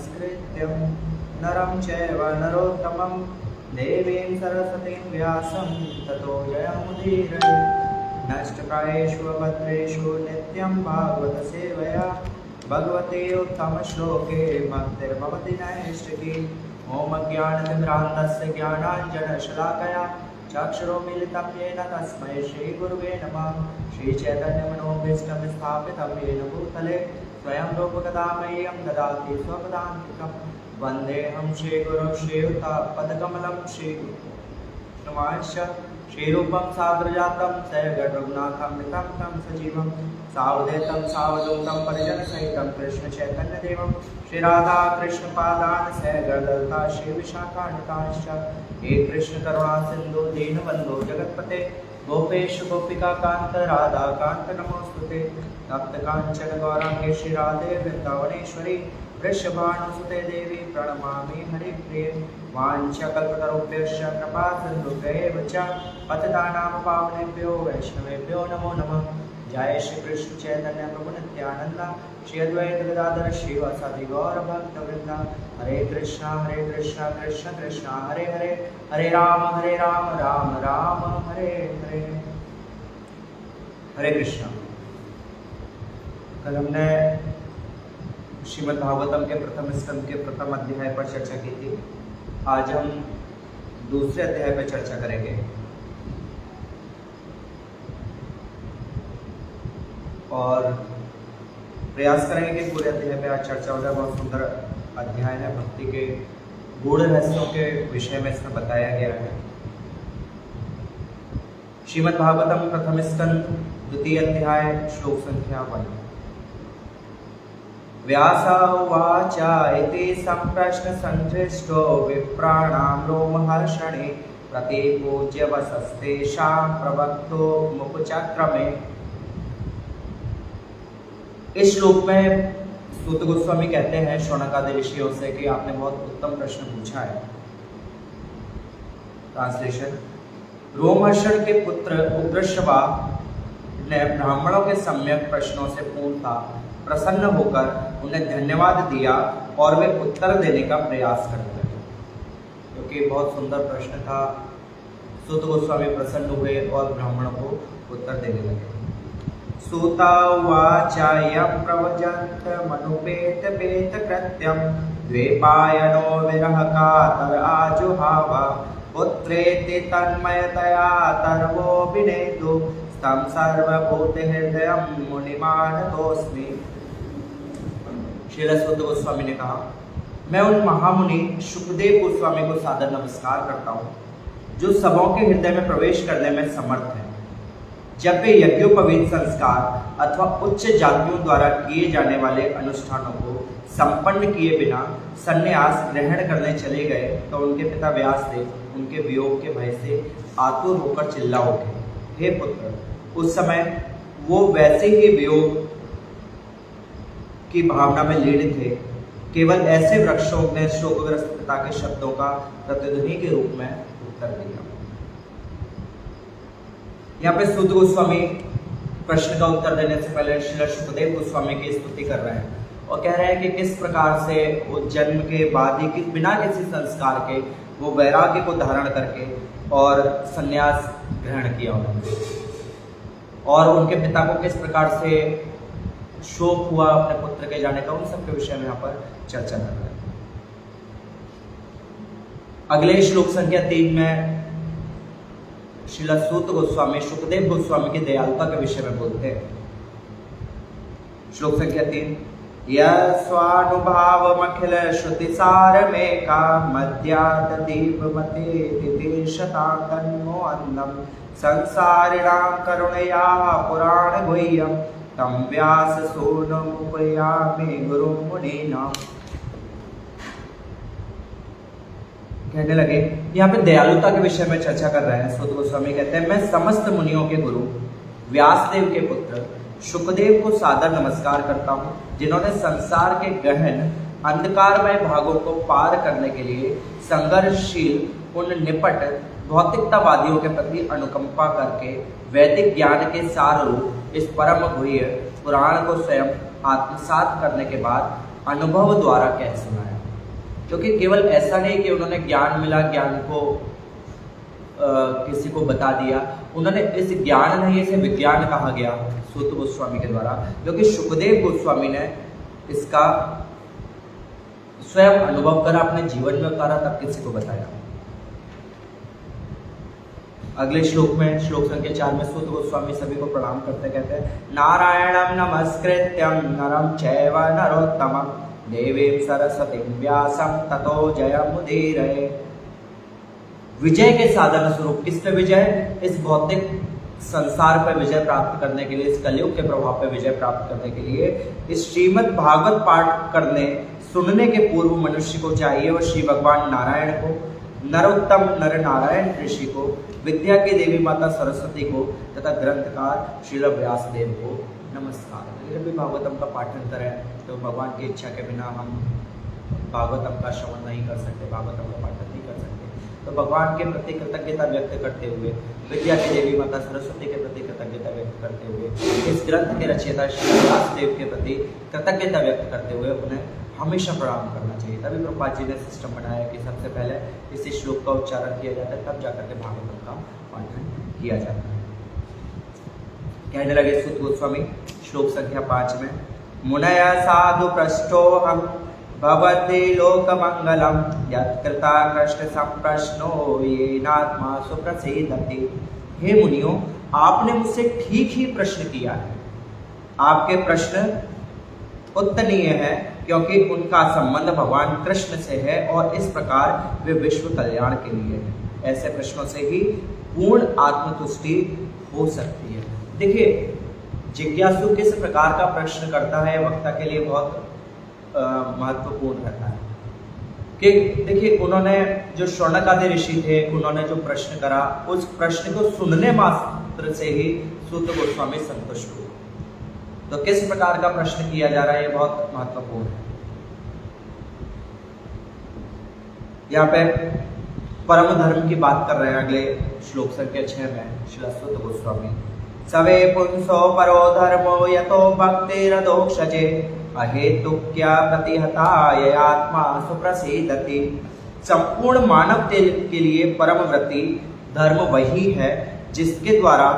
नमस्कृत्यं नरं चैव नरोत्तमं देवीं सरस्वतीं व्यासं ततो जयमुदीरये। नष्टप्रायेषु भद्रेषु नित्यं भागवत सेवया भगवते उत्तमश्लोके भक्तिर्भवति नैष्ठिकी। ॐ अज्ञानतिमिरान्धस्य ज्ञानाञ्जनशलाकया चक्षुरुन्मीलितं येन तस्मै श्रीगुरुवे नमः। श्रीचैतन्यमनोभीष्टं स्थापितं येन भूतले स्वयं रूपकदा मह्यं ददाति स्वपदान्तिकं। वन्देऽहं श्रीगुरुं श्रीयुतपदकमलं श्रीकृष्णवांश्च श्रीरूपं साग्रजातं सयगढरघुनाथं नितं तं सजीवं सावधेतं सावधूतं परिजनसहितं कृष्णचैतन्यदेवं श्रीराधाकृष्णपादान् सयगढललिता श्रीविशाखान्वितांश्च। हे कृष्णकरुणा सिन्धु दीनबन्धो जगत्पते गोपेश गोपिकान्त राधाकान्त नमोस्तुते। तप्तकाञ्चन गौराङ्गे श्रीराधे वृन्दावनेश्वरी वृषभानुसुते देवी प्रणमामि हरिप्रिये। वाञ्छाकल्पतरुभ्यश्च कृपा सिन्धुभ्यैव च पतितानां पावनेभ्यो वैष्णवेभ्यो नमो नमः। जय श्री कृष्ण चैतन्य प्रभु नित्यानंद श्री अद्वैत गदाधर श्रीवासादि गौर भक्तवृंद। हरे कृष्णा कृष्ण कृष्ण हरे हरे हरे राम राम राम हरे हरे। हरे कृष्णा। कल हमने श्रीमद् भागवतम के प्रथम स्कंद के प्रथम अध्याय पर चर्चा की थी। आज हम दूसरे अध्याय पर चर्चा करेंगे और प्रयास करेंगे कि पूरे अध्याय पे आज चर्चा हो जाए। बहुत सुंदर अध्याय है, भक्ति के गूढ़ रहस्यों के विषय में इसमें बताया गया है। श्रीमद् भागवतम प्रथम स्कंद द्वितीय अध्याय श्लोक संख्या 1। व्यास उवाच इति सम्प्रश्न संदृष्टो विप्राणां रोमहर्षणे प्रतिपूज्य वसस्तेषां प्रवक्तो मुकुचक्रमे। इस श्लोक में सूत गोस्वामी कहते हैं शौनकादि ऋषियों से कि आपने बहुत उत्तम प्रश्न पूछा है। ट्रांसलेशन। रोमहर्षण के पुत्र उग्रश्रवा ने ब्राह्मणों के सम्यक प्रश्नों से पूर्णतः प्रसन्न होकर उन्हें धन्यवाद दिया और वे उत्तर देने का प्रयास करने लगे, क्योंकि बहुत सुंदर प्रश्न था। सूत गोस्वामी प्रसन्न हुए और ब्राह्मणों को उत्तर देने लगे। सूता उवाच यं प्रव्रजन्तमनुपेतपेतकृत्यं द्वैपायनो विरहकातर आजुहाव पुत्रेति तन्मयतया तर्वो विनेदु तं सर्वभूतहृदयं मुनिमानतोऽस्मि। श्रील सूत गोस्वामी ने कहा, मैं उन महामुनि शुकदेव गोस्वामी को सादर नमस्कार करता हूँ जो सबों के हृदय में प्रवेश करने में समर्थ है। जब वे यज्ञोपवीत संस्कार अथवा उच्च जातियों द्वारा किए जाने वाले अनुष्ठानों को संपन्न किए बिना संन्यास ग्रहण करने चले गए तो उनके पिता व्यासदेव उनके वियोग के भय से आतुर होकर चिल्ला उठे, हे पुत्र। उस समय वो वैसे ही वियोग की भावना में लीन थे। केवल ऐसे वृक्षों ने शोकग्रस्त पिता के शब्दों का प्रतिध्वनि के रूप में उत्तर दिया। यहाँ पे सूत गोस्वामी प्रश्न का उत्तर देने से पहले श्री शुकदेव गोस्वामी की स्तुति कर रहे हैं और कह रहे हैं कि किस प्रकार से वो जन्म के बाद ही बिना किसी संस्कार के वो वैराग्य को धारण करके और संन्यास ग्रहण किया उन्होंने, और उनके पिता को किस प्रकार से शोक हुआ अपने पुत्र के जाने का। उन सब के विषय में यहाँ पर चर्चा कर रहे हैं। अगले श्लोक संख्या 3 में श्रील सूत गोस्वामी शुकदेव गोस्वामी की दयालुता के विषय में बोलते हैं। श्लोक संख्या 3। स्वानुभावमखिल श्रुतिसारमेका मध्यादीपमते तितिशतां तन्मो अन्नं संसारिणां करुणया पुराण गुह्यं तं व्यास सूनुमुपयामि गुरुं मुनीनां। कहने लगे, यहाँ पे दयालुता के विषय में चर्चा कर रहे हैं। सूत गोस्वामी कहते हैं, मैं समस्त मुनियों के गुरु व्यासदेव के पुत्र शुकदेव को सादर नमस्कार करता हूँ, जिन्होंने संसार के गहन अंधकारमय भागों को पार करने के लिए संघर्षशील उन निपट भौतिकतावादियों के प्रति अनुकंपा करके वैदिक ज्ञान के सार रूप इस परम गुह्य पुराण को स्वयं आत्मसात करने के बाद अनुभव द्वारा कह सुनाया। क्योंकि केवल ऐसा नहीं कि उन्होंने ज्ञान मिला, ज्ञान को किसी को बता दिया, उन्होंने इस ज्ञान नहीं, इसे विज्ञान कहा गया सूत गोस्वामी के द्वारा, क्योंकि सुखदेव गोस्वामी ने इसका स्वयं अनुभव करा, अपने जीवन में करा, तब किसी को बताया। अगले श्लोक में, श्लोक संख्या 4 में सूत गोस्वामी सभी को प्रणाम करते कहते हैं, नारायणं नमस्कृत्यं नरं चैव नरोत्तमं देवीं सरस्वतीं व्यासं ततो जयमुदीरये। विजय के साधन स्वरूप, किस पे विजय? इस भौतिक संसार पर विजय प्राप्त करने के लिए, इस कलयुग के प्रभाव पर विजय प्राप्त करने के लिए इस श्रीमद् भागवत पाठ करने सुनने के पूर्व मनुष्य को चाहिए और श्री भगवान नारायण को, नरोत्तम नर नारायण ऋषि को, विद्या की देवी माता सरस्वती को तथा ग्रंथकार श्रील व्यासदेव को नमस्कार। जब भी भागवतम का पाठन करें तो भगवान की इच्छा के बिना हम भागवतम का श्रवण नहीं कर सकते, भागवतम का पाठन नहीं कर सकते। तो भगवान के प्रति कृतज्ञता व्यक्त करते हुए, विद्या की देवी माता सरस्वती के प्रति कृतज्ञता व्यक्त करते हुए, इस ग्रंथ के रचयिता श्री व्यासदेव के प्रति कृतज्ञता व्यक्त करते हुए उन्हें हमेशा प्रणाम करना चाहिए। तभी प्रभुपाद जी ने सिस्टम बनाया कि सबसे पहले इस श्लोक का उच्चारण किया जाता है, तब जाकर के भागवतम का पाठन किया जाता है। कहने लगे सूत गोस्वामी श्लोक संख्या 5 में, मुनय साधु पृष्ठोहम भवते लोक मंगलम यत्कृता कृष्ण संप्रश्नो येनात्मा सुप्रसीदति। हे मुनियों, आपने मुझसे ठीक ही प्रश्न किया है। आपके प्रश्न उत्तनीय है क्योंकि उनका संबंध भगवान कृष्ण से है और इस प्रकार वे विश्व कल्याण के लिए है। ऐसे प्रश्नों से ही पूर्ण आत्मतुष्टि हो सकती है। देखिए, जिज्ञासु किस प्रकार का प्रश्न करता है वक्ता के लिए बहुत महत्वपूर्ण रहता है। कि देखिए, उन्होंने जो शौनक आदि ऋषि थे, उन्होंने जो प्रश्न करा, उस प्रश्न को सुनने मात्र से ही सूत गोस्वामी संतुष्ट हुए। तो किस प्रकार का प्रश्न किया जा रहा है, ये बहुत महत्वपूर्ण है। यहाँ पे परम धर्म की बात कर रहे हैं अगले श्लोक संख्या 6 में श्री सूत गोस्वामी। सवे पुंसो परो धर्मो यतो भक्तिरदोक्षजे अहेतुक्या प्रतिहताय आत्मा सुप्रसीदति। संपूर्ण मानव के लिए परम व्रति धर्म वही है जिसके द्वारा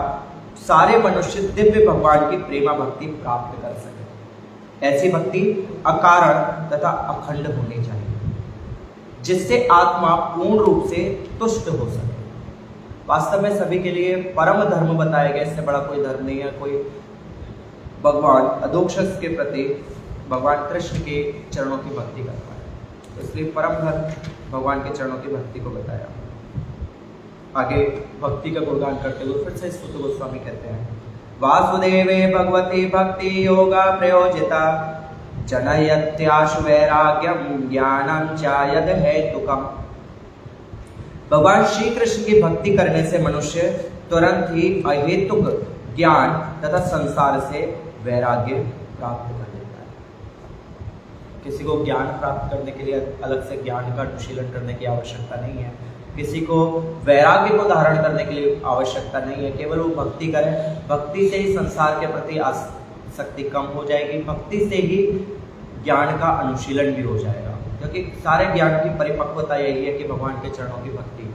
सारे मनुष्य दिव्य भगवान की प्रेमा भक्ति प्राप्त कर सके। ऐसी भक्ति अकारण तथा अखंड होनी चाहिए जिससे आत्मा पूर्ण रूप से तुष्ट हो सके। वास्तव में सभी के लिए परम धर्म बताया गया, इससे बड़ा कोई धर्म नहीं है। कोई भगवान अधोक्षज के प्रति भगवान कृष्ण के चरणों की भक्ति करता है, तो इसलिए परम धर्म भगवान के चरणों की भक्ति को बताया। आगे भक्ति का गुणगान करते हुए फिर से सूत गोस्वामी कहते हैं, वासुदेवे भगवती भक्ति योगा प्रयोजिता जनयत्याशु वैराग्यम ज्ञानम च यद हेतुकम। भगवान श्री कृष्ण की भक्ति करने से मनुष्य तुरंत ही अहेतुक ज्ञान तथा संसार से वैराग्य प्राप्त कर लेता है। किसी को ज्ञान प्राप्त करने के लिए अलग से ज्ञान का अनुशीलन करने की आवश्यकता नहीं है। किसी को वैराग्य को धारण करने के लिए आवश्यकता नहीं है। केवल वो भक्ति करे, भक्ति से ही संसार के प्रति आसक्ति कम हो जाएगी, भक्ति से ही ज्ञान का अनुशीलन भी हो जाएगा। क्योंकि सारे ज्ञान की परिपक्वता यही है कि भगवान के चरणों की भक्ति हो,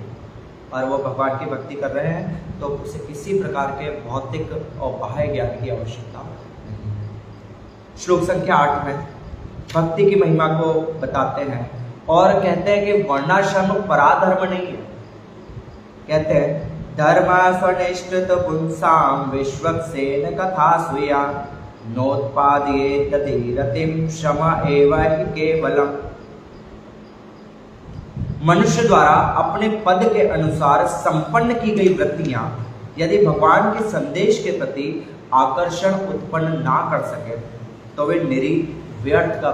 और वो भगवान की भक्ति कर रहे हैं तो उसे किसी प्रकार के भौतिक और बाह्य ज्ञान की आवश्यकता नहीं है। श्लोक संख्या 8 में भक्ति की महिमा को बताते हैं और कहते हैं कि वर्णाश्रम पराधर्म नहीं है। कहते हैं, धर्म स्वनिष्ठित पुंसाम विश्वक्सेन कथा सुया नोत्पादयेत धीरतिम श्रम एव हि केवलम। मनुष्य द्वारा अपने पद के अनुसार संपन्न की गई वृत्तियां यदि भगवान के संदेश के प्रति आकर्षण उत्पन्न ना कर सके तो वे निरी व्यर्थ का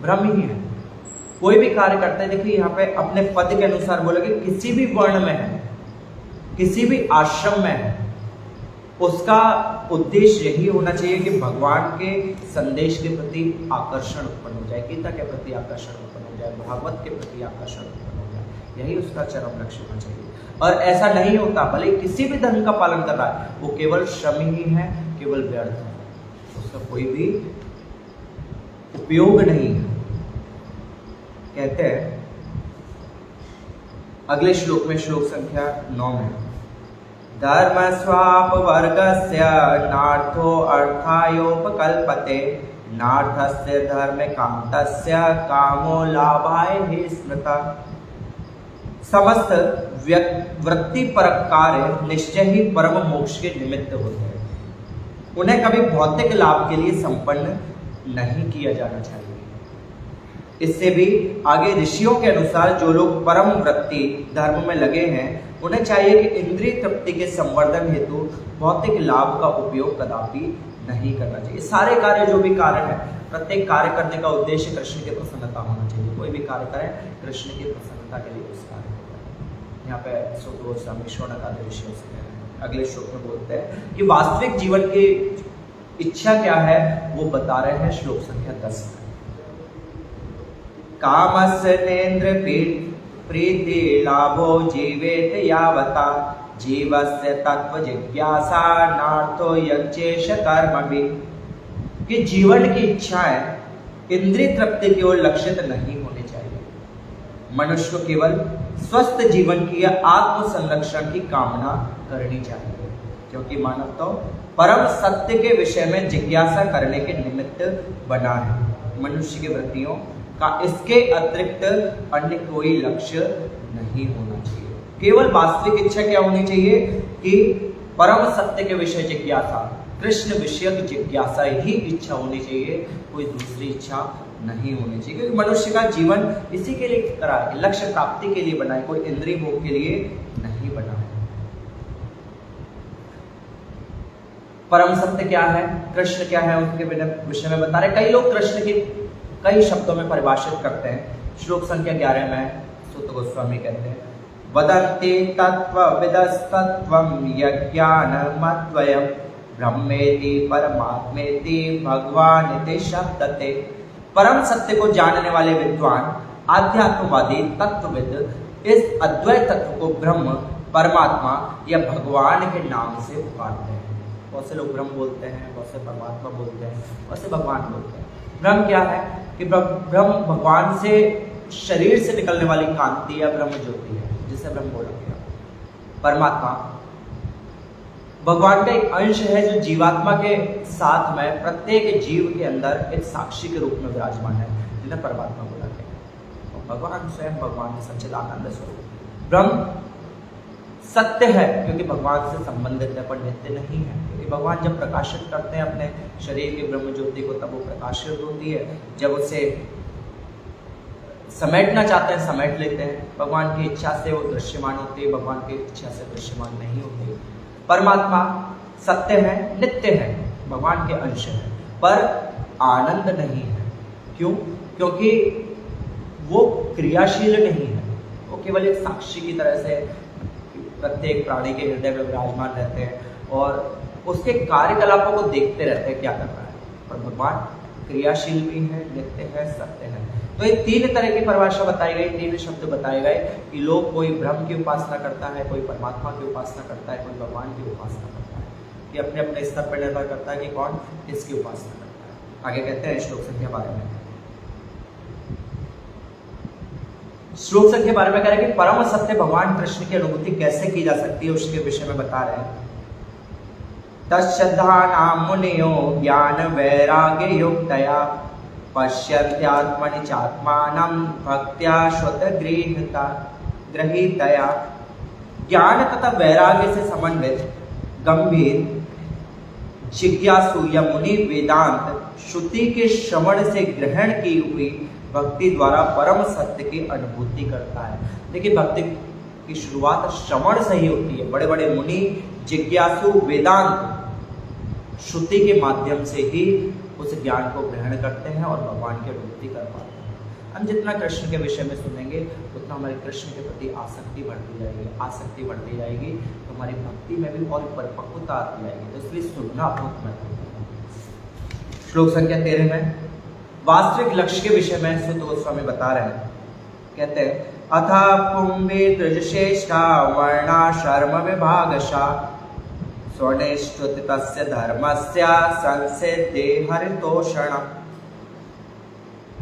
भ्रम ही है। कोई भी कार्य करते हैं, देखिए यहाँ पे अपने पद के अनुसार बोलेंगे, किसी भी वर्ण में है, किसी भी आश्रम में है, उसका उद्देश्य यही होना चाहिए कि भगवान के संदेश के प्रति आकर्षण उत्पन्न हो जाए, गीता के प्रति आकर्षण उत्पन्न हो जाए, भागवत के प्रति आकर्षण उत्पन्न हो जाए। यही उसका चरम लक्ष्य होना चाहिए। और ऐसा नहीं होता, भले किसी भी धर्म का पालन कर रहा है, वो केवल श्रम ही है, केवल व्यर्थ है, उसका कोई भी उपयोग नहीं है। कहते हैं अगले श्लोक में, श्लोक संख्या 9 में, धर्म स्वाप वर्गस्य नार्थो अर्थायोपकल्पते नार्थस्य धर्म कांतस्य कामो लाभाय हि स्मृता। समस्त वृत्ति परक कार्य निश्चय ही परम मोक्ष के निमित्त होते हैं, उन्हें कभी भौतिक लाभ के लिए संपन्न नहीं किया जाना चाहिए। इससे भी आगे ऋषियों के अनुसार जो लोग परम वृत्ति धर्म में लगे हैं, उन्हें चाहिए कि इंद्रिय तृप्ति के संवर्धन हेतु भौतिक लाभ का उपयोग कदापि नहीं करना चाहिए। सारे कार्य जो भी कार्य है, प्रत्येक कार्य करने का उद्देश्य कृष्ण की प्रसन्नता होना चाहिए। कोई भी कार्य करें कृष्ण की प्रसन्नता के लिए उस कार्य को करें। यहाँ पे सुत गोस्वामी शौनकादि ऋषियों से कह रहे हैं। अगले श्लोक में बोलते हैं कि वास्तविक जीवन की इच्छा क्या है, वो बता रहे हैं श्लोक संख्या 10 में। कामस्य नेन्द्र प्रीति लाभो जीवेत यावता जीवस्य तत्व जिज्ञासा नार्थो यज्ञेश कर्मभि। कि जीवन की इच्छाएं इंद्रिय तृप्ति की ओर लक्षित नहीं होनी चाहिए। मनुष्य को केवल स्वस्थ जीवन की या आत्म संरक्षण की कामना करनी चाहिए, क्योंकि मानव तो परम सत्य के विषय में जिज्ञासा करने के निमित्त बना है। मनुष्य की वृत्तियों का इसके अतिरिक्त अन्य कोई लक्ष्य नहीं होना चाहिए। केवल वास्तविक इच्छा क्या होनी चाहिए कि परम सत्य के विषय जिज्ञासा, कृष्ण विषयक जिज्ञासा ही इच्छा होनी चाहिए, कोई दूसरी इच्छा नहीं होनी चाहिए। क्योंकि मनुष्य का जीवन इसी के लिए करा है, लक्ष्य प्राप्ति के लिए बना है, कोई इंद्रिय भोग के लिए नहीं बना है। परम सत्य क्या है, कृष्ण क्या है, उनके विषय में बता रहे। कई लोग कृष्ण की कई शब्दों में परिभाषित करते हैं। श्लोक संख्या 11 में सुत गोस्वामी कहते हैं, वदन्ति तत्त्वविदस्तत्त्वं यज्ञानमद्वयं ब्रह्मेति परमात्मेति भगवानिति शब्दते। परम सत्य को जानने वाले विद्वान आध्यात्मवादी तत्वविद इस अद्वैत तत्व को ब्रह्म, परमात्मा या भगवान के नाम से पुकारते हैं। बहुत से लोग ब्रह्म बोलते हैं, बहुत से परमात्मा बोलते हैं, बहुत से भगवान बोलते हैं। ब्रह्म क्या है कि ब्रह्म भगवान से शरीर से निकलने वाली कांति या ब्रह्म ज्योति है, जिसे ब्रह्म बोला गया। परमात्मा भगवान का एक अंश है जो जीवात्मा के साथ में प्रत्येक जीव के अंदर एक साक्षी के रूप में विराजमान है, जिन्हें परमात्मा बोला गया। और भगवान स्वयं भगवान सच्चिदानंद स्वरूप। ब्रह्म सत्य है क्योंकि भगवान से संबंधित है, पर नित्य नहीं है। क्योंकि भगवान जब प्रकाशित करते हैं अपने शरीर की ब्रह्म ज्योति को, तब वो प्रकाशित होती है। जब उसे समेटना चाहते हैं समेट लेते हैं। भगवान की इच्छा से वो दृश्यमान होती है, भगवान की इच्छा से दृश्यमान नहीं होती। परमात्मा सत्य है, नित्य है, भगवान के अंश है, पर आनंद नहीं है। क्यों? क्योंकि वो क्रियाशील नहीं है, वो केवल एक साक्षी की तरह से प्रत्येक प्राणी के हृदय में विराजमान रहते हैं और उसके कार्यकलापों को देखते रहते हैं क्या कर रहा है। पर भगवान क्रियाशील भी है, नित्य है, सत्य है। तो ये तीन तरह की परिभाषा बताई गई, तीन शब्द बताए गए कि लोग, कोई ब्रह्म की उपासना करता है, कोई परमात्मा की उपासना करता है, कोई भगवान की उपासना करता है। ये अपने अपने स्तर पर निर्भर करता है कि कौन किसकी उपासना करता है। आगे कहते हैं श्लोक संख्या 12 में, श्लोक संख्या 12 में कह रहे हैं कि परम सत्य भगवान कृष्ण की अनुभूति कैसे की जा सकती है, उसके विषय में बता रहे हैं। तच्छ्रद्धानां मुनियो ज्ञान वैराग्य युक्तया पश्यन्त्यात्मनि चात्मानं भक्त्या श्रुतगृहीता ग्रहीतया। ज्ञान तथा वैराग्य से समन्वित गंभीर जिज्ञासु या मुनि वेदांत श्रुति के श्रवण से ग्रहण की हुई भक्ति द्वारा परम सत्य की अनुभूति करता है। देखिए, भक्ति की शुरुआत श्रवण से ही होती है। बड़े बड़े मुनि जिज्ञासु वेदांत श्रुति के माध्यम से ही उस ज्ञान को ग्रहण करते हैं और भगवान की अनुभूति कर पाते हैं। हम जितना कृष्ण के विषय में सुनेंगे उतना हमारे कृष्ण के प्रति आसक्ति बढ़ती जाएगी, आसक्ति बढ़ती जाएगी, तो हमारी भक्ति में भी और परिपक्वता आती जाएगी। तो इसलिए सुनना बहुत महत्वपूर्ण है। श्लोक संख्या 13 में वास्तविक लक्ष्य के विषय में सुत गोस्वामी बता रहे हैं। कहते हैं, अथा पुंबे द्विजश्रेष्ठा वर्णा शर्म विभागशा स्वनिष्ठुत तस्य धर्मस्य संसिद्धे हरितोषण।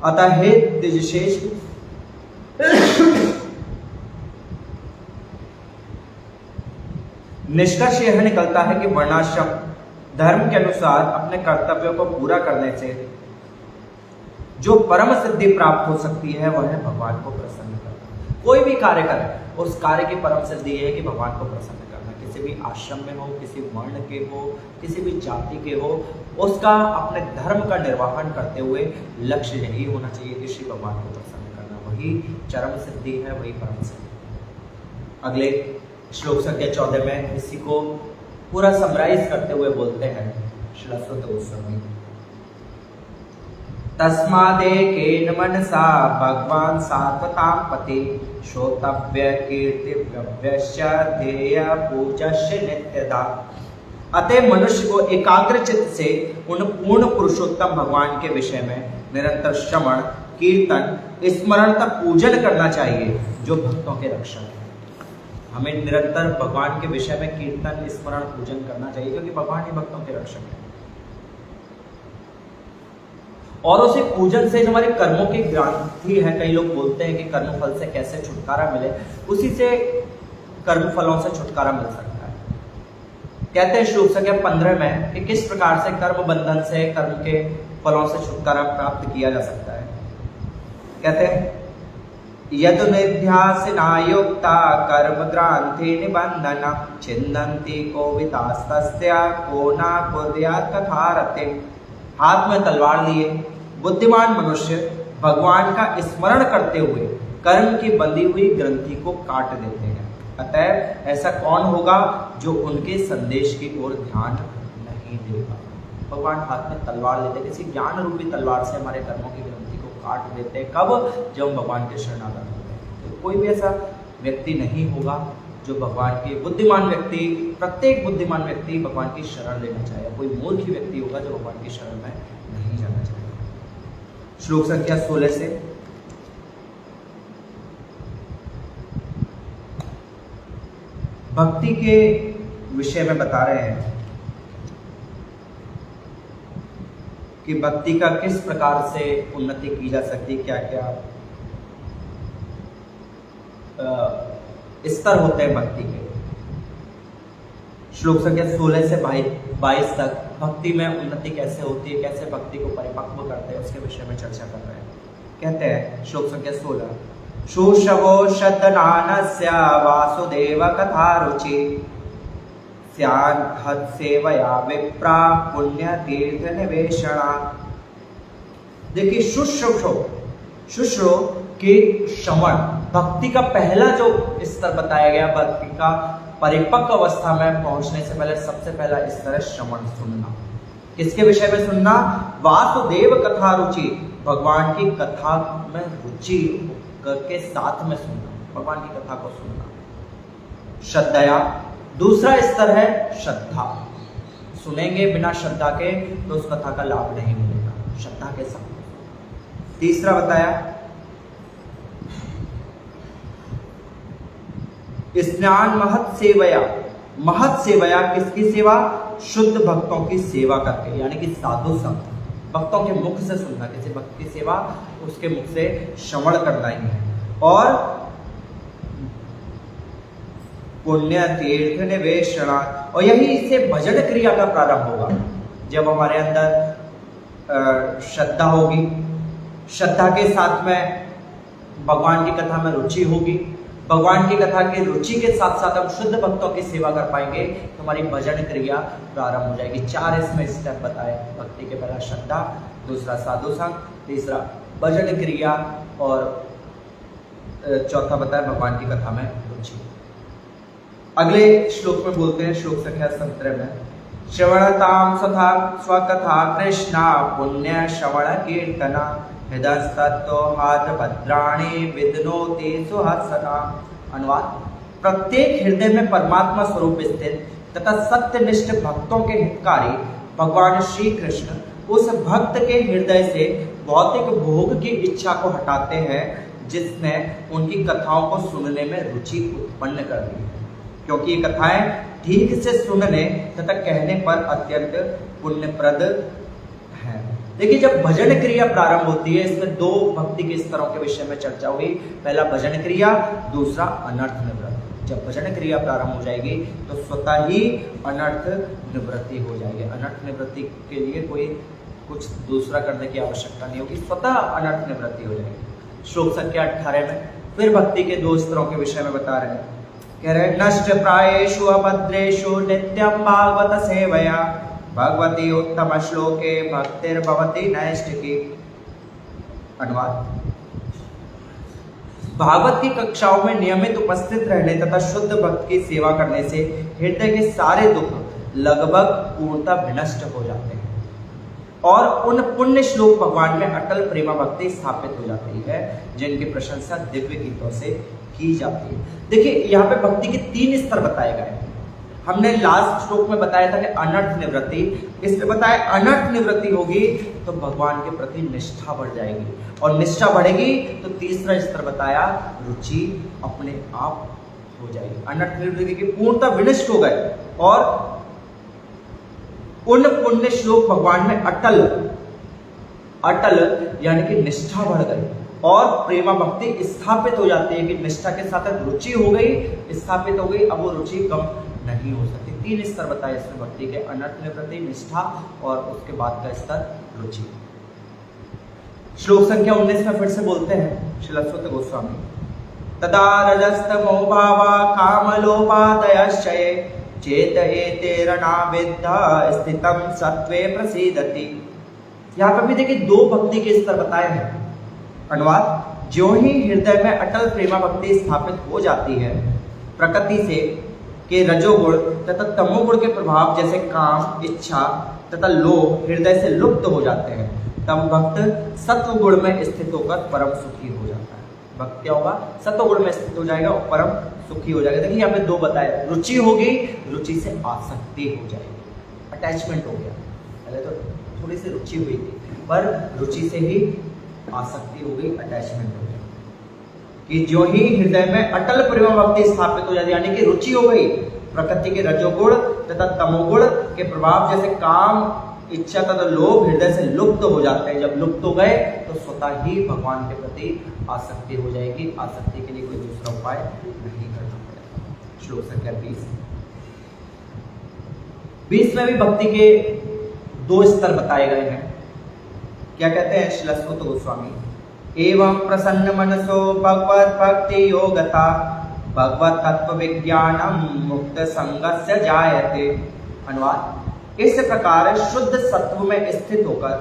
अतः हे द्विजश्रेष्ठ, निष्कर्ष यह निकलता है कि वर्णाश्रम धर्म के अनुसार अपने कर्तव्यों को पूरा करने से जो परम सिद्धि प्राप्त हो सकती है वह है भगवान को प्रसन्न करना। कोई भी कार्य करें, उस कार्य की परम सिद्धि यह है कि भगवान को प्रसन्न करना। किसी भी आश्रम में हो, किसी वर्ण के हो, किसी भी जाति के हो, उसका अपने धर्म का निर्वाहन करते हुए लक्ष्य यही होना चाहिए कि श्री भगवान को प्रसन्न करना। वही चरम सिद्धि है, वही परम सिद्धि। अगले श्लोक संख्या 14 में इसी को पूरा समराइज करते हुए बोलते हैं श्री सुत गोस्वामी, तस्मादेकेन मनसा भगवान सात्वतां पति श्रोतव्य कीर्तिव्यस्य ध्येय पूजस्य नित्यदा। अतः मनुष्य को एकाग्र चित्त से उन पूर्ण पुरुषोत्तम भगवान के विषय में निरंतर श्रवण, कीर्तन, स्मरण तक पूजन करना चाहिए जो भक्तों के रक्षक है। हमें निरंतर भगवान के विषय में कीर्तन, स्मरण, पूजन करना चाहिए क्योंकि भगवान ही भक्तों के रक्षक है। और उसी पूजन से हमारे कर्मों की ग्रांति है। कई लोग बोलते हैं कि कर्म फल से कैसे छुटकारा मिले, उसी से कर्म फलों से छुटकारा मिल सकता है। कहते हैं श्लोक संख्या 15 में कि किस प्रकार से कर्म बंधन से, कर्म के फलों से छुटकारा प्राप्त किया जा सकता है। कहते हैं यदु निध्यासना युक्ता कर्म ग्रांथि निबंधन छिन्दन्ति कोविदास्तस्या को न कुर्यात् कथारते। हाथ में तलवार लिए बुद्धिमान मनुष्य भगवान का स्मरण करते हुए कर्म की बंधी हुई ग्रंथि को काट देते हैं। अतः ऐसा कौन होगा जो उनके संदेश की ओर ध्यान नहीं देगा। भगवान हाथ में तलवार लेते, किसी ज्ञान रूपी तलवार से हमारे कर्मों की ग्रंथि को काट देते हैं। कब? जब हम भगवान के शरणागत होते हैं। तो कोई भी ऐसा व्यक्ति नहीं होगा जो भगवान के बुद्धिमान व्यक्ति, प्रत्येक बुद्धिमान व्यक्ति भगवान की शरण लेना चाहे। कोई मूर्ख व्यक्ति होगा जो भगवान की शरण में नहीं जाना चाहेगा। श्लोक संख्या 16 से भक्ति के विषय में बता रहे हैं कि भक्ति का किस प्रकार से उन्नति की जा सकती है, क्या क्या स्तर होते हैं भक्ति के। श्लोक संख्या 16 से 22 तक भक्ति में उन्नति कैसे होती है, कैसे भक्ति को परिपक्व करते हैं, उसके विषय में चर्चा कर रहे हैं। कहते हैं श्लोक संख्या 16, शोषवो शतनानस्य वासुदेव कथा रुचि स्याद् सेवया विप्रा पुण्य तीर्थ निवेशना। देखिए शुश्रो के श्रवण, भक्ति का पहला जो स्तर बताया गया, भक्ति का परिपक्व अवस्था में पहुंचने से पहले सबसे पहला स्तर है श्रवण, सुनना। किसके विषय में सुनना? वासुदेव कथा रुचि, भगवान की कथा में रुचि के साथ में सुनना, भगवान की कथा को सुनना। श्रद्धया, दूसरा स्तर है श्रद्धा। सुनेंगे बिना श्रद्धा के तो उस कथा का लाभ नहीं मिलेगा, श्रद्धा के साथ। तीसरा बताया स्नान महत सेवया। महत सेवया किसकी सेवा? शुद्ध भक्तों की सेवा करके, यानी कि साधु संत भक्तों के मुख से सुनना। किसी भक्त की सेवा उसके मुख से श्रवण करना ही है। और पुण्य तीर्थ निवेशना, और यही से भजन क्रिया का प्रारंभ होगा जब हमारे अंदर श्रद्धा होगी, श्रद्धा के साथ में भगवान की कथा में रुचि होगी, भगवान की कथा की रुचि के साथ साथ हम शुद्ध भक्तों की सेवा कर पाएंगे तो हमारी भजन क्रिया प्रारंभ हो जाएगी। 4 इसमें स्टेप बताए भक्ति के। पहला श्रद्धा, दूसरा साधु संग, तीसरा भजन क्रिया और चौथा बताया भगवान की कथा में रुचि। अगले श्लोक में बोलते हैं श्लोक संख्या 17 में, श्रवणताम सथा स्वकथा कृष्णा पुण्य श्रवण कीर्तना हृदयस्तत्तो हाथ भद्राणी विद्नोति सुहसना। अनुवाद, प्रत्येक हृदय में परमात्मा स्वरूप स्थित तथा सत्यनिष्ठ भक्तों के हितकारी भगवान श्री कृष्ण उस भक्त के हृदय से भौतिक भोग की इच्छा को हटाते हैं जिसने उनकी कथाओं को सुनने में रुचि उत्पन्न कर दी है, क्योंकि ये कथाएं ठीक से सुनने तथा कहने पर अत्यंत पुण्यप्रद है। देखिए, जब भजन क्रिया प्रारंभ होती है, इसमें दो भक्ति के स्तरों के विषय में चर्चा हुई। पहला भजन क्रिया, दूसरा अनर्थ निवृत्ति। जब भजन क्रिया प्रारंभ हो जाएगी तो स्वतः ही अनर्थ निवृत्ति हो जाएगी। अनर्थ निवृत्ति के लिए कोई कुछ दूसरा करने की आवश्यकता नहीं होगी, स्वतः अनर्थ निवृत्ति हो जाएगी। श्लोक संख्या 18 में फिर भक्ति के दो स्तरों के विषय में बता रहे हैं। कह रहे नष्ट प्रायेषु अभद्रेषु नित्यं भागवत सेवया भगवती उत्तम श्लोके भक्तिर्भवति नैष्ठिकी। अनुवाद, भागवत की कक्षाओं में नियमित उपस्थित रहने तथा शुद्ध भक्त की सेवा करने से हृदय के सारे दुख लगभग पूर्णतः विनष्ट हो जाते हैं और उन पुण्य श्लोक भगवान में अटल प्रेमा भक्ति स्थापित हो जाती है, जिनकी प्रशंसा दिव्य गीतों से की जाती है। देखिए, यहाँ पे भक्ति के 3 स्तर बताए गए हैं। हमने लास्ट श्लोक में बताया था कि अनर्थ निवृत्ति, इसमें बताया अनर्थ निवृत्ति होगी तो भगवान के प्रति निष्ठा बढ़ जाएगी, और निष्ठा बढ़ेगी तो तीसरा स्तर बताया रुचि अपने आप हो जाएगी। अनर्थ निवृत्ति की पूर्णतः विनष्ट हो गए और उन पुण्य श्लोक भगवान में अटल यानी कि निष्ठा बढ़ गई और प्रेमा भक्ति स्थापित हो जाती है कि निष्ठा के साथ रुचि हो गई, स्थापित हो गई। अब वो रुचि कम नहीं हो सकती। 3 स्तर बताए इसमें भक्ति के, अनर्थ निवृत्ति, निष्ठा और उसके बाद का स्तर रुचि। श्लोक संख्या 19 में फिर से बोलते हैं श्रील अश्वत्थ गोस्वामी, तदा रजस्तमो भावा कामलोपादयश्चये चेत एतेरनाविद्धा स्थितम सत्वे प्रसीदति। यहाँ पर भी देखिए 2 भक्ति के स्तर बताए हैं। अनुवाद, जो ही हृदय में अटल प्रेमा भक्ति स्थापित हो जाती है, प्रकृति से के रजोगुण तथा तमोगुण के प्रभाव जैसे काम, इच्छा तथा लोभ हृदय से लुप्त हो जाते हैं, तब भक्त सत्व गुण में स्थित होकर परम सुखी हो जाता है। भक्त क्या होगा? सत्व गुण में स्थित हो जाएगा और परम सुखी हो जाएगा। देखिए यहाँ पे 2 बताए, रुचि होगी, रुचि से आसक्ति हो जाएगी, अटैचमेंट हो गया। पहले तो थोड़ी सी रुचि हुई थी, पर रुचि से ही आसक्ति हो गई, अटैचमेंट हो गई। कि जो ही हृदय में अटल प्रेमा भक्ति स्थापित हो जाती है, यानी कि रुचि हो गई, प्रकृति के रजोगुण तथा तमोगुण के प्रभाव जैसे काम, इच्छा तथा लोभ हृदय से लुप्त हो जाते हैं। जब लुप्त हो गए तो स्वतः ही भगवान के प्रति आसक्ति हो जाएगी। आसक्ति के लिए कोई दूसरा उपाय नहीं करना पड़ेगा। श्लोक संख्या 20 में भी भक्ति के 2 स्तर बताए गए हैं। क्या कहते हैं श्रील अश्वत्थ गोस्वामी, एवं प्रसन्न मनसो भगवत भक्ति योगता भगवत तत्व विज्ञानम मुक्त संगस्य जायते। अनुवाद, इस प्रकार शुद्ध सत्व में स्थित होकर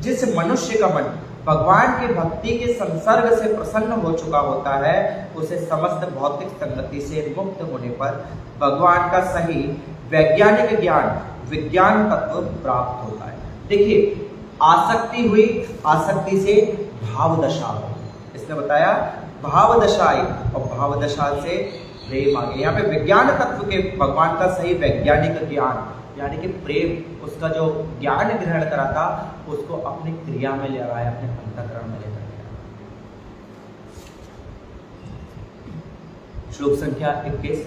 जिस मनुष्य का मन भगवान की भक्ति के संसर्ग से प्रसन्न हो चुका होता है, उसे समस्त भौतिक संगति से मुक्त होने पर भगवान का सही वैज्ञानिक ज्ञान, विज्ञान तत्व प्राप्त होता है। देखिए, आसक्ति हुई, आसक्ति से भाव दशा हो, इसने बताया भाव दशा आई और भाव दशा से प्रेम आ गया। यहाँ पे विज्ञान तत्व के भगवान का सही वैज्ञानिक ज्ञान यानी कि प्रेम, उसका जो ज्ञान ग्रहण करा था उसको अपनी क्रिया में ले आया, अपने अंतःकरण में लेकर गया। श्लोक संख्या 21,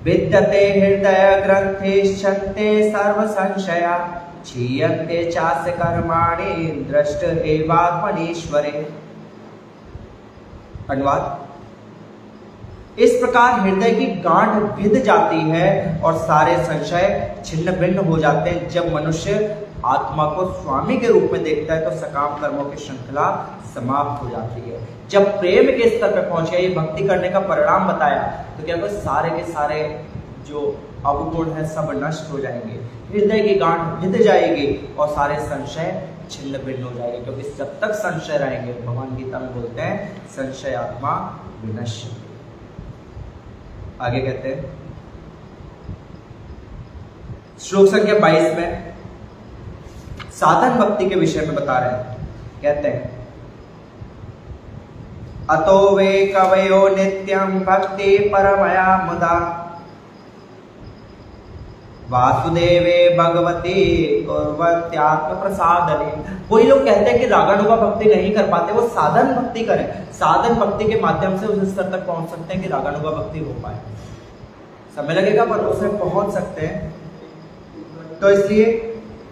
विद्यते हृदय ग्रंथिश्चन्ते सर्व संशया क्षीयन्ते चास्य कर्माणि दृष्ट एवात्मनीश्वरे। अनुवाद, इस प्रकार हृदय की गांठ भिद जाती है और सारे संशय छिन्न भिन्न हो जाते हैं। जब मनुष्य आत्मा को स्वामी के रूप में देखता है तो सकाम कर्मों की श्रृंखला समाप्त हो जाती है। जब प्रेम के स्तर पर पहुंच गया, ये भक्ति करने का परिणाम बताया, तो क्या सारे के सारे जो अवगुण है सब नष्ट हो जाएंगे, हृदय की गांठ भिद जाएगी और सारे संशय छिन्न भिन्न हो जाएंगे। क्योंकि जब तक संशय रहेंगे, भगवान गीता में बोलते हैं संशय आत्मा विनश्य। आगे कहते हैं श्लोक संख्या 22 में साधन भक्ति के विषय में बता रहे हैं। कहते हैं, अतो वे कवयो नित्यं भक्ति परमया मुदा वासुदेवे भगवती कुर्वत्यात्म प्रसादने। कोई लोग कहते हैं कि रागानुगा भक्ति नहीं कर पाते, वो साधन भक्ति करें। साधन भक्ति के माध्यम से उस स्तर तक पहुंच सकते हैं कि रागानुगा भक्ति हो पाए। समय लगेगा पर उसमें पहुंच सकते हैं। तो इसलिए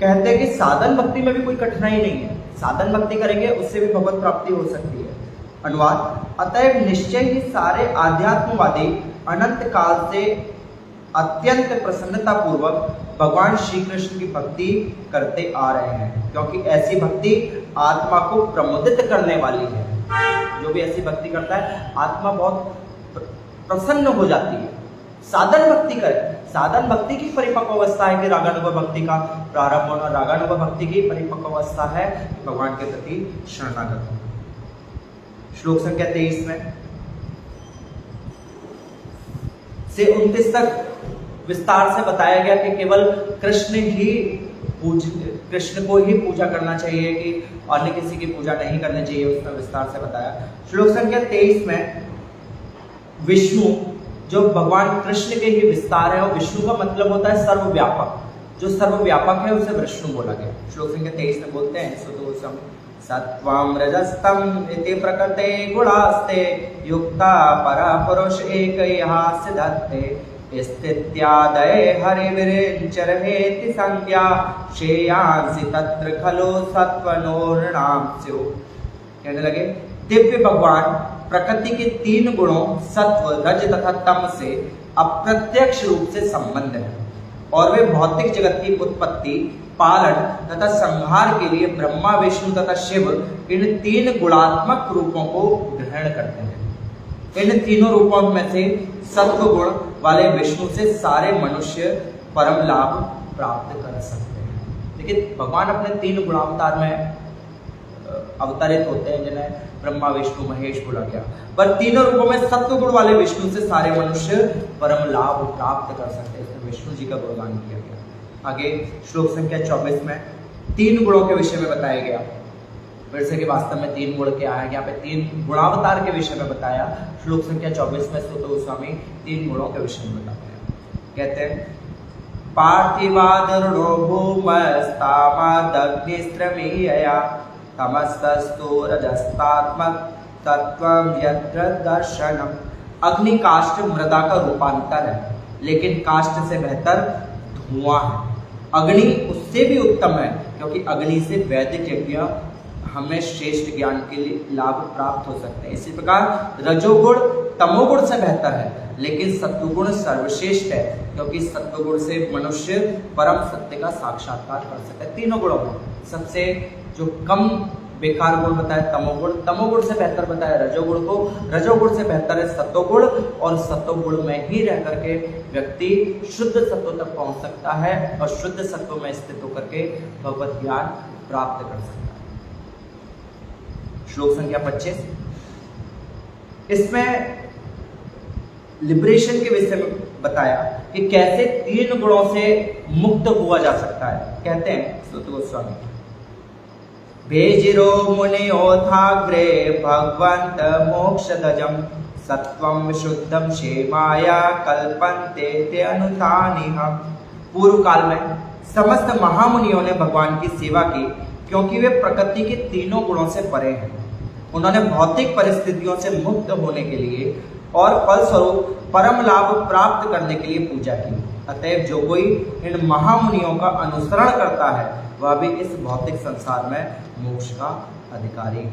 कहते हैं कि साधन भक्ति में भी कोई कठिनाई नहीं है, साधन भक्ति करेंगे उससे भी भगवत प्राप्ति हो सकती है। अनुवाद, अतएव निश्चय ही सारे आध्यात्मवादी अनंत काल से अत्यंत प्रसन्नता पूर्वक भगवान श्री कृष्ण की भक्ति करते आ रहे हैं, क्योंकि ऐसी भक्ति आत्मा को प्रमुदित करने वाली है। जो भी ऐसी भक्ति करता है आत्मा बहुत प्रसन्न हो जाती है। साधन भक्ति करें, साधन भक्ति की परिपक्व अवस्था है कि रागानुग भक्ति का प्रारंभ होना, रागानुग भक्ति की परिपक्व अवस्था है कि भगवान के प्रति शरणागत होना। श्लोक संख्या 23 में से 29 तक विस्तार से बताया गया कि केवल कृष्ण को ही पूजा करना चाहिए, कि अन्य किसी की पूजा नहीं करनी चाहिए, उसमें विस्तार से बताया। श्लोक संख्या 23 में विष्णु जो भगवान कृष्ण के ही विस्तार है, और विष्णु का मतलब होता है सर्वव्यापक, जो सर्वव्यापक है उसे विष्णु बोला गया। श्लोक संख्या 23 में बोलते हैं, सुतो सत्वं रजस्तम इति प्रकृते गुणास्ते युक्ता परा पुरुष एकयः सिद्धते स्थित्यादये हरिविरिञ्चरहेति संज्ञा श्रेयांसि तत्र खलु सत्वनोर्णाम स्यो। कहने लगे दिव्य भगवान प्रकृति के 3 गुणों सत्व, रज तथा तम से अप्रत्यक्ष रूप से संबंध है, और वे भौतिक जगत की उत्पत्ति, पालन तथा संहार के लिए ब्रह्मा, विष्णु तथा शिव इन 3 गुणात्मक रूपों को ग्रहण करते हैं। इन तीनों रूपों में से सत्व गुण वाले विष्णु से सारे मनुष्य परम लाभ प्राप्त कर सकते हैं। लेकिन भगवान अपने 3 गुणावतार में अवतरित होते हैं, जिन्हें ब्रह्मा, विष्णु, महेश बोला गया, पर तीनों रूपों में सत्व गुण वाले विष्णु से सारे मनुष्य परम लाभ प्राप्त कर सकते हैं। इसमें विष्णु जी का गुणगान किया गया। आगे श्लोक संख्या 24 में 3 गुणों के विषय में बताया गया, फिर से कि वास्तव में 3 गुण क्या है, यहाँ पे 3 गुणावतार के विषय में बताया। श्लोक संख्या 24 में सुत गोस्वामी 3 गुणों के विषय में बताते हैं। कहते हैं पार्थिवादरुणो भूमस्तामादग्निस्त्रमीयया तमस्तस्तु रजस्तात्मक तत्वं यत्र दर्शनम। अग्नि काष्ठ मृदा का रूपांतर है, लेकिन काष्ठ से बेहतर धुआं है। अग्नि उससे भी उत्तम है, क्योंकि अग्नि से वैदिक यज्ञ हमें श्रेष्ठ ज्ञान के लिए लाभ प्राप्त हो सकते हैं। इसी प्रकार रजोगुण तमोगुण से बेहतर है, लेकिन सत्वगुण सर्वश्रेष्ठ है, क्योंकि सत्वगुण से मनुष्य परम सत्य का साक्षात्कार कर सकता है। तीनों गुणों में सबसे जो कम बेकार गुण बताया तमोगुण, तमोगुण से बेहतर बताया रजोगुण को, रजोगुण से बेहतर है सत्वगुण, और सत्वगुण में ही रह करके व्यक्ति शुद्ध सत्व तक पहुंच सकता है, और शुद्ध सत्व में स्थित होकर के भगवत ज्ञान प्राप्त कर सकता है। श्लोक संख्या 25, इसमें लिबरेशन के विषय में बताया कि कैसे 3 गुणों से मुक्त हुआ जा सकता है। कहते हैं सुत गोस्वामी, भेजिरो मुनियोथाग्रे भगवंत मोक्षदजम सत्वं शुद्धम क्षेमाया कल्पन्ते ते अनुतानिहम्। पूर्व काल में समस्त महामुनियों ने भगवान की सेवा की, क्योंकि वे प्रकृति के 3 गुणों से परे हैं। उन्होंने भौतिक परिस्थितियों से मुक्त होने के लिए और फलस्वरूप परम लाभ प्राप्त करने के लिए पूजा की। अतएव जो कोई इन महामुनियों का अनुसरण करता है, वह भी इस भौतिक संसार में मोक्ष का अधिकारी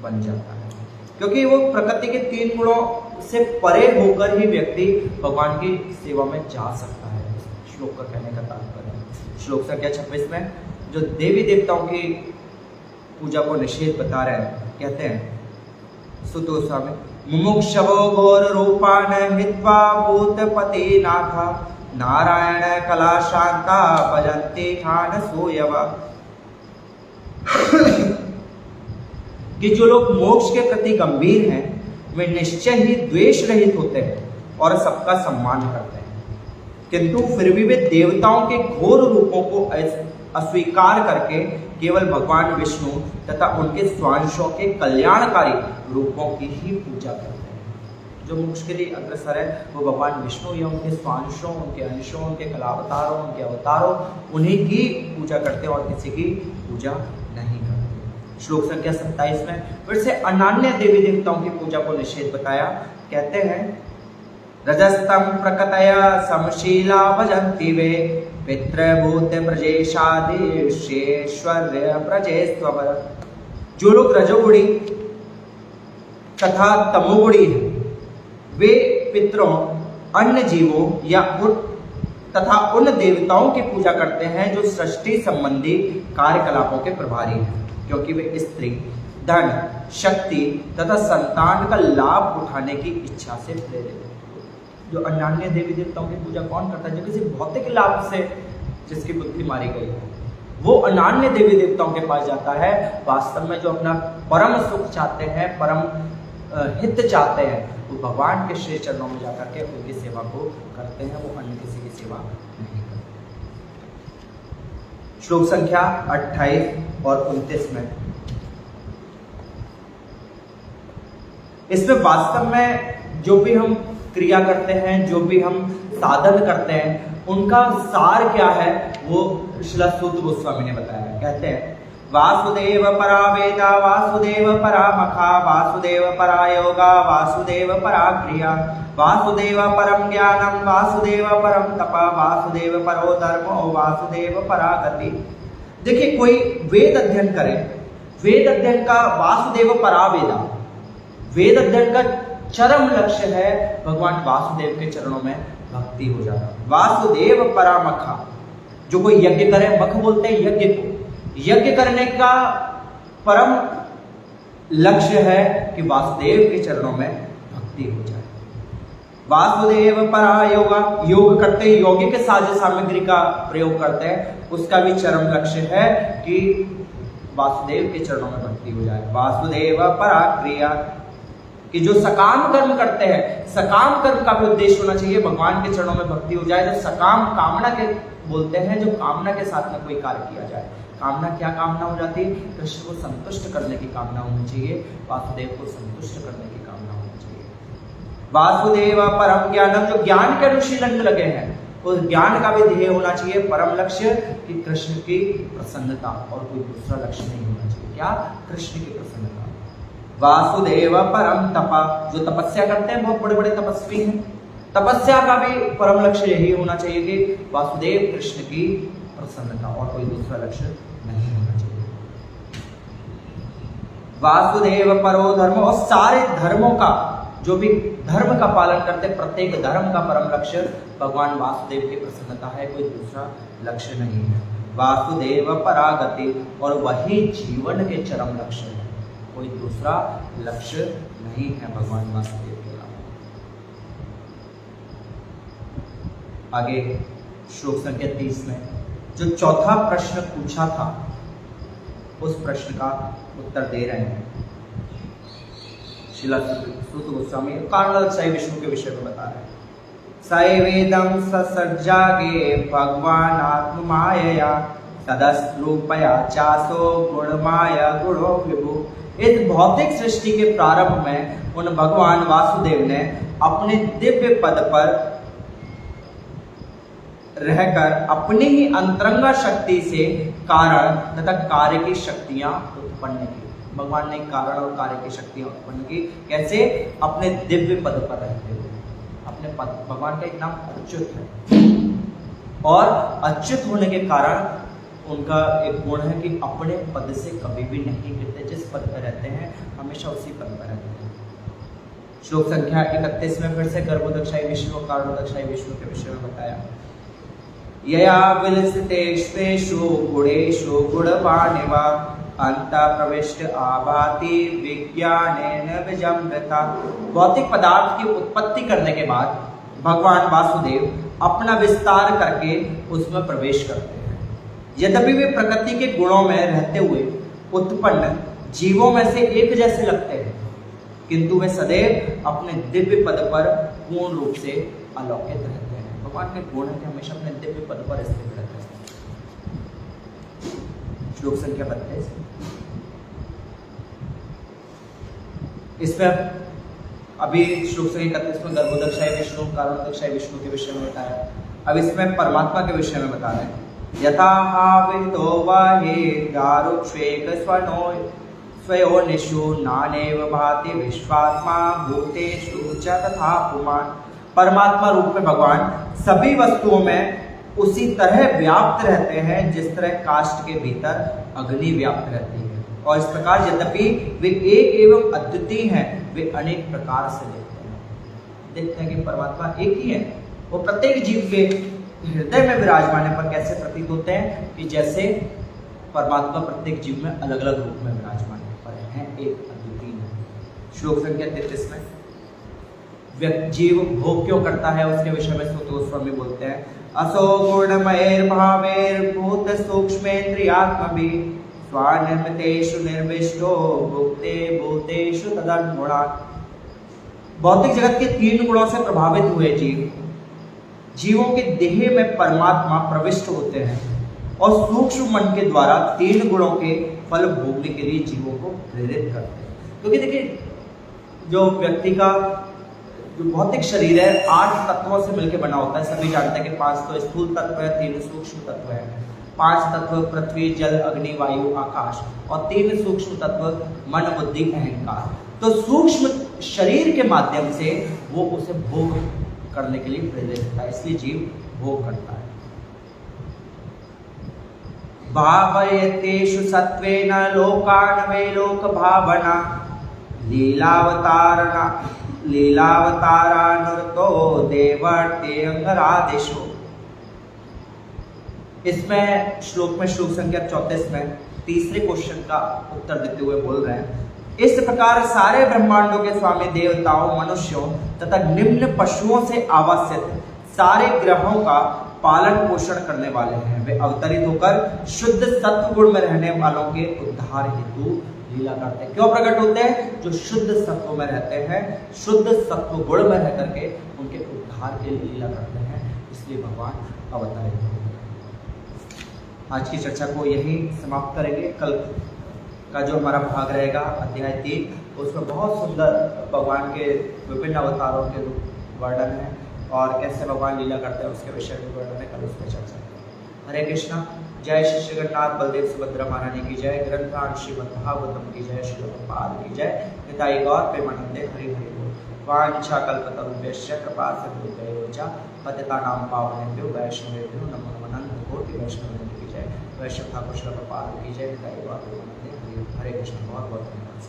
बन जाता है, क्योंकि वो प्रकृति के 3 गुणों से परे होकर ही व्यक्ति भगवान की सेवा में जा सकता है। श्लोक का कहने का तात्पर्य। श्लोक संख्या 26 में जो देवी देवताओं की पूजा को निषेध बता रहे हैं, कहते हैं सुत गोस्वामी, मुमुक्षवो घोर रूपान हित्वा भूतपति नाथा नारायण कला शांता भजन्ते खान सोयवा। कि जो लोग मोक्ष के प्रति गंभीर हैं, वे निश्चय ही द्वेष रहित होते हैं और सबका सम्मान करते हैं, किंतु फिर भी वे देवताओं के घोर रूपों को अस्वीकार करके केवल भगवान विष्णु तथा उनके स्वांशों के कल्याणकारी रूपों की ही पूजा करते हैं। जो मोक्ष के लिए अग्रसर है वो भगवान विष्णु या उनके स्वांशों, उनके अंशों, उनके कलावतारों, उनके अवतारों, उन्हीं की पूजा करते हैं और किसी की पूजा नहीं करते। श्लोक संख्या 27 में फिर से अनान्य देवी देवताओं की पूजा को निषेध बताया। कहते हैं रजस्तम प्रकटया समशीला भजन्ति वे पितृभूत प्रजेशाधीश्वर्य प्रजेस्वर। जो लोग रजोगुणी तथा तमोगुणी हैं वे पितरों, अन्य जीवों या तथा उन देवताओं की पूजा करते हैं जो सृष्टि संबंधी कार्यकलापों के प्रभारी हैं, क्योंकि वे स्त्री, धन, शक्ति तथा संतान का लाभ उठाने की इच्छा से प्रेरित हैं। जो अन्य देवी देवताओं की पूजा कौन करता है? जो किसी भौतिक लाभ से जिसकी बुद्धि मारी गई है वो अन्य देवी देवताओं के पास जाता है। वास्तव में जो अपना परम सुख चाहते हैं, परम हित चाहते हैं, वो भगवान के श्री चरणों में जाकर के उनकी सेवा को करते हैं, वो अन्य किसी की सेवा नहीं करते। श्लोक संख्या 28 और 29 में इसमें वास्तव में जो भी हम क्रिया करते हैं, जो भी हम साधन करते हैं, उनका सार क्या है वो श्रील सूत गोस्वामी ने बताया। कहते हैं वासुदेव परा वेदा, वासुदेव परा मखा, वासुदेव परा योगा, वासुदेव परा क्रिया, वासुदेव परम ज्ञानम, वासुदेव परम तपा, वासुदेव परो धर्मो, वासुदेव परा गति। देखिए, कोई वेद अध्ययन करे, वेद अध्ययन का वासुदेव परा वेदा, वेद अध्ययन का चरम लक्ष्य है भगवान वासुदेव के चरणों में भक्ति हो जाना। वासुदेव परा मखा, जो कोई यज्ञ करे, मख बोलते हैं यज्ञ को, यज्ञ करने का परम लक्ष्य है कि वासुदेव के चरणों में भक्ति हो जाए। वासुदेव परा योगा, योग करते हैं, योगी के साज सामग्री का प्रयोग करते हैं, उसका भी चरम लक्ष्य है कि वासुदेव के चरणों में भक्ति हो जाए। वासुदेव परा क्रिया, कि जो सकाम कर्म करते हैं, सकाम कर्म का भी उद्देश्य होना चाहिए भगवान के चरणों में भक्ति हो जाए। जो सकाम कामना के बोलते हैं, जो कामना के साथ में कोई कार्य किया जाए। कामना क्या कामना हो जाती है? कृष्ण को संतुष्ट करने की कामना होनी चाहिए, वासुदेव को संतुष्ट करने की कामना होनी चाहिए। वासुदेव परम ज्ञानम, जो ज्ञान के अनुशीलन लगे हैं, उस ज्ञान का भी ध्येय होना चाहिए, परम लक्ष्य कि कृष्ण की प्रसन्नता, और कोई दूसरा लक्ष्य नहीं होना चाहिए। क्या? कृष्ण की प्रसन्नता। वासुदेव परम तपा, जो तपस्या करते हैं, बहुत बड़े बड़े तपस्वी हैं, तपस्या का भी परम लक्ष्य यही होना चाहिए कि वासुदेव कृष्ण की प्रसन्नता, और कोई दूसरा लक्ष्य नहीं होना चाहिए। वासुदेव परो धर्म, और सारे धर्मों का, जो भी धर्म का पालन करते, प्रत्येक धर्म का परम लक्ष्य भगवान वासुदेव की प्रसन्नता है, कोई दूसरा लक्ष्य नहीं है। वासुदेव परागति, और वही जीवन के चरम लक्ष्य है, कोई दूसरा लक्ष्य नहीं है भगवान वासुदेव के अलावा। आगे श्लोक संख्या 30 में जो चौथा प्रश्न पूछा था, उस प्रश्न का उत्तर दे रहे हैं श्रील सूत गोस्वामी। कारणोदकशाही विष्णु के विषय में बता रहे हैं। सैवेदं ससज्जागे भगवान आत्ममायया, सदस्रूपया चासो गुणमाया गुणो विभु। इस भौतिक सृष्टि के प्रारंभ में उन भगवान वासुदेव ने अपने दिव्य पद पर रहकर अपनी ही अंतरंगा शक्ति से कारण तथा कार्य की शक्तियां उत्पन्न की। भगवान ने कारण और कार्य की शक्तियां उत्पन्न की। कैसे? अपने दिव्य पद पर रहते हुए। अपने पद, भगवान का एक नाम अच्युत है, और अच्युत होने के कारण उनका एक गुण है कि अपने पद से कभी भी नहीं गिरते। जिस पद पर रहते हैं हमेशा उसी पद पर रहते हैं। श्लोक संख्या 31 में फिर से गर्भोदकशाही विष्णु और कारणोदकशाही विष्णु के विषय में बताया। यया विलसितेष्वेषु गुणेषु गुणवानिव अंतः प्रविष्ट आभाति विज्ञानेन विजम्रता। भौतिक पदार्थ की उत्पत्ति करने के बाद भगवान वासुदेव अपना विस्तार करके उसमें प्रवेश करते हैं। यद्यपि वे प्रकृति के गुणों में रहते हुए उत्पन्न जीवों में से एक जैसे लगते हैं, किंतु वे सदैव अपने दिव्य पद पर पूर्ण रूप से अलौकित रहते हैं। भगवान के गुण है कि हमेशा अपने दिव्य पद पर स्थित रहते हैं। श्लोक संख्या 32। इसमें अभी श्लोक संख्या 31 में गर्भोदकशाही विष्णु, कारणोदकशाही विष्णु के विषय में बताया। अब इसमें परमात्मा के विषय में बता रहे हैं। यथा हावितो वाहे दारुक्षेक स्वनो स्वयोनिषु नानेव भाति विश्वात्मा भूतेषु च तथा पुमान। परमात्मा रूप में भगवान सभी वस्तुओं में उसी तरह व्याप्त रहते हैं जिस तरह काष्ठ के भीतर अग्नि व्याप्त रहती है। और इस प्रकार यद्यपि वे एक एवं अद्वितीय हैं, वे अनेक प्रकार से देखते हैं कि परमात्मा एक ही है। वो प्रत्येक जीव के हृदय में विराजमान पर कैसे प्रतीत होते हैं कि जैसे परमात्मा प्रत्येक जीव में अलग अलग रूप में विराजमान पर हैं, एक अद्वितीय है। श्लोक संख्या 33 में जीव भोग क्यों करता है उसके विषय में सूत गोस्वामी बोलते हैं, असो गुणमयेर भावेर भूत सूक्ष्मेन्द्रियात्मभि स्वानिर्मितेषु निर्विष्टो भुक्ते भूतेषु तदनुगुणात्। भौतिक जगत के 3 गुणों से प्रभावित हुए जीवों के देह में परमात्मा प्रविष्ट होते हैं और सूक्ष्म मन के द्वारा 3 गुणों के फल भोगने के लिए जीवों को प्रेरित करते हैं। क्योंकि देखिए, जो व्यक्ति का जो भौतिक शरीर है 8 तत्वों से मिलकर बना होता है। सभी जानते हैं कि 5 तो स्थूल तत्व है, 3 सूक्ष्म तत्व है। 5 तत्व पृथ्वी, जल, अग्नि, वायु, आकाश और 3 सूक्ष्म तत्व मन, बुद्धि, अहंकार। तो सूक्ष्म शरीर के माध्यम से वो उसे भोग करने के लिए प्रेरित होता है, इसलिए जीव भोग करता है। भावयतेषु सत्वेन लोकान् वे लोक भावना लीलावतारानुरतो देवर्त्यंगरादिशो। इसमें श्लोक संख्या 34 में तीसरे क्वेश्चन का उत्तर देते हुए बोल रहे हैं, इस प्रकार सारे ब्रह्मांडों के स्वामी देवताओं, मनुष्यों तथा निम्न पशुओं से आवासित सारे ग्रहों का पालन पोषण करने वाले हैं। वे अवतरित होकर शुद्ध सत्व गुण में रहने वालों के उद्धार हेतु लीला करते हैं। क्यों प्रकट होते हैं? जो शुद्ध सत्व में रहते हैं, शुद्ध सत्व गुण में रह करके उनके उद्धार के लिए लीला करते हैं, इसलिए भगवान अवतरित होते हैं। आज की चर्चा को यही समाप्त करेंगे। कल का जो हमारा भाग रहेगा अध्याय 3, उसमें बहुत सुंदर भगवान के विभिन्न अवतारों के वर्णन है और कैसे भगवान लीला करते हैं उसके विषय में वर्णन है। कल उस पर चर्चा करेंगे। हरे कृष्णा। जय श्री श्री जगन्नाथ बलदेव सुभद्रा महारानी की जय। ग्रंथराज श्रीमद् भागवतम की जय। श्री प्रभुपाद की जय। निताई गौर प्रेमानंदे हरि हरि बोल। वांछा कल्पतरुभ्यश्च कृपा सिंधुभ्यो च पतितानां पावनेभ्यो वैष्णवेभ्यो नमो नमः। अनंत कोटि वैष्णव की जय। वैष्णव ठाकुर श्री प्रभुपाद की जय। निताई गौर प्रेमानंदे हरि। हरे कृष्ण। बहुत बहुत धन्यवाद।